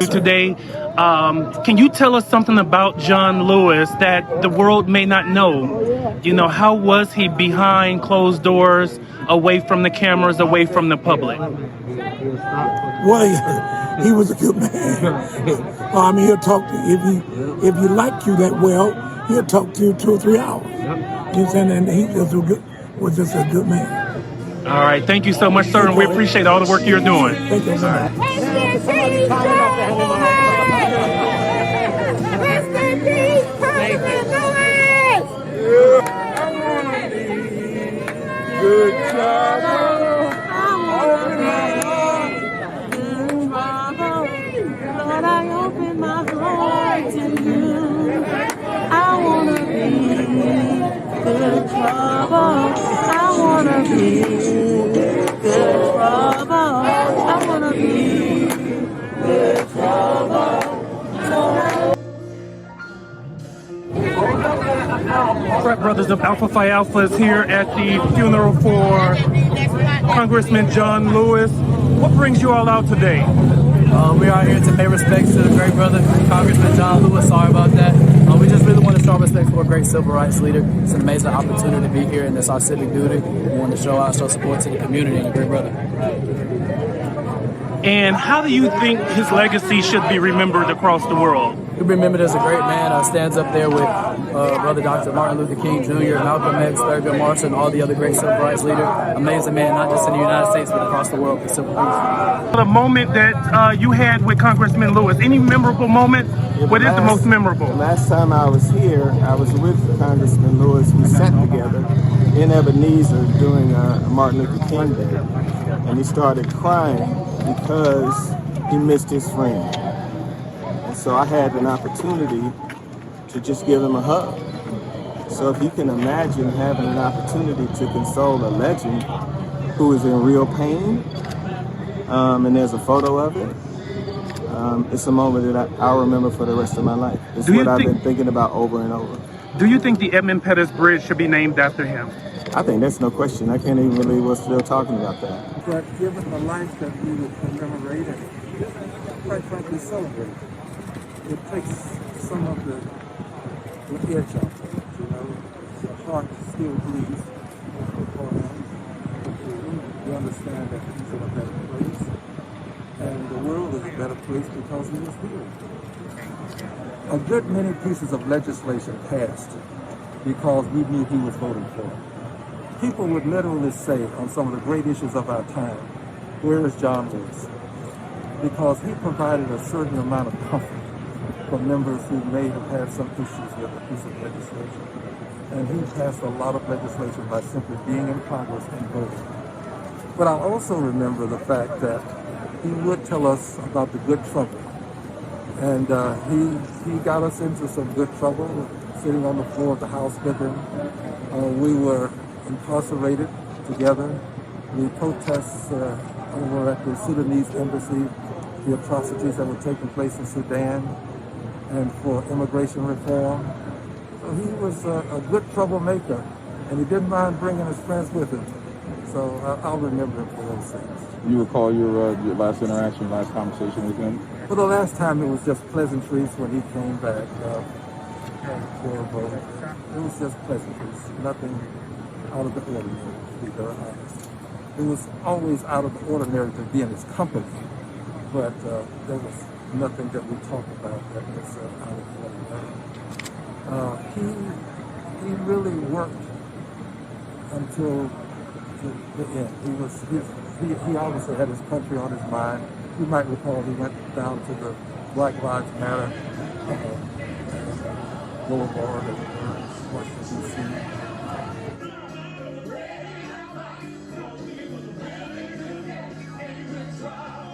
Today, can you tell us something about John Lewis that the world may not know? You know, how was he behind closed doors, away from the cameras, away from the public? Well, he was a good man. I mean, he'll talk to you if he liked you that well. He'll talk to you 2 or 3 hours. You know what I'm saying? And he was just a good man. All right, thank you so much, sir, and we appreciate all the work you're doing. Thank you. All right. Good job. Lord, I open my heart to you. I wanna be good trouble. I wanna be good trouble. I wanna be good trouble. Frat Brothers of Alpha Phi Alpha is here at the funeral for Congressman John Lewis. What brings you all out today? We are here to pay respects to the great brother, Congressman John Lewis. Sorry about that. We just really want to show respect for a great civil rights leader. It's an amazing opportunity to be here, and it's our civic duty. We want to show support to the community and the great brother. And how do you think his legacy should be remembered across the world? He'll be remembered as a great man. Stands up there with Brother Dr. Martin Luther King Jr., Malcolm X, Thurgood Marshall, and all the other great civil rights leaders. Amazing man, not just in the United States, but across the world for civil peace. The moment that you had with Congressman Lewis, any memorable moment? What is the most memorable? The last time I was here, I was with Congressman Lewis. We sat together in Ebenezer during Martin Luther King Day, and he started crying because he missed his friend. And so I had an opportunity to just give him a hug. So if you can imagine having an opportunity to console a legend who is in real pain, and there's a photo of it, it's a moment that I'll remember for the rest of my life. It's what I've been thinking about over and over. Do you think the Edmund Pettus Bridge should be named after him? I think that's no question. I can't even believe we're still talking about that. But given the life that we would commemorate and quite frankly celebrate, it takes some of the edge off of it, you know. The heart still bleeds for him. We understand that he's in a better place, and the world is a better place because he was here. A good many pieces of legislation passed because we knew he was voting for it. People would literally say on some of the great issues of our time, where is John Lewis? Because he provided a certain amount of comfort for members who may have had some issues with a piece of legislation. And he passed a lot of legislation by simply being in Congress and voting. But I also remember the fact that he would tell us about the good trouble. And he got us into some good trouble, sitting on the floor of the House with him. We were incarcerated together. We protest over at the Sudanese embassy, the atrocities that were taking place in Sudan, and for immigration reform. So he was a good troublemaker, and he didn't mind bringing his friends with him. So I'll remember him for those things. You recall your last interaction, last conversation with him? Well, the last time it was just pleasantries when he came back for a vote. It was just pleasantries, nothing out of the ordinary, to be very honest. It was always out of the ordinary to be in his company, but there was nothing that we talked about that was out of the ordinary. He really worked until the end. He obviously had his country on his mind. You might recall he went down to the Black Lives Matter Boulevard in Washington, D.C.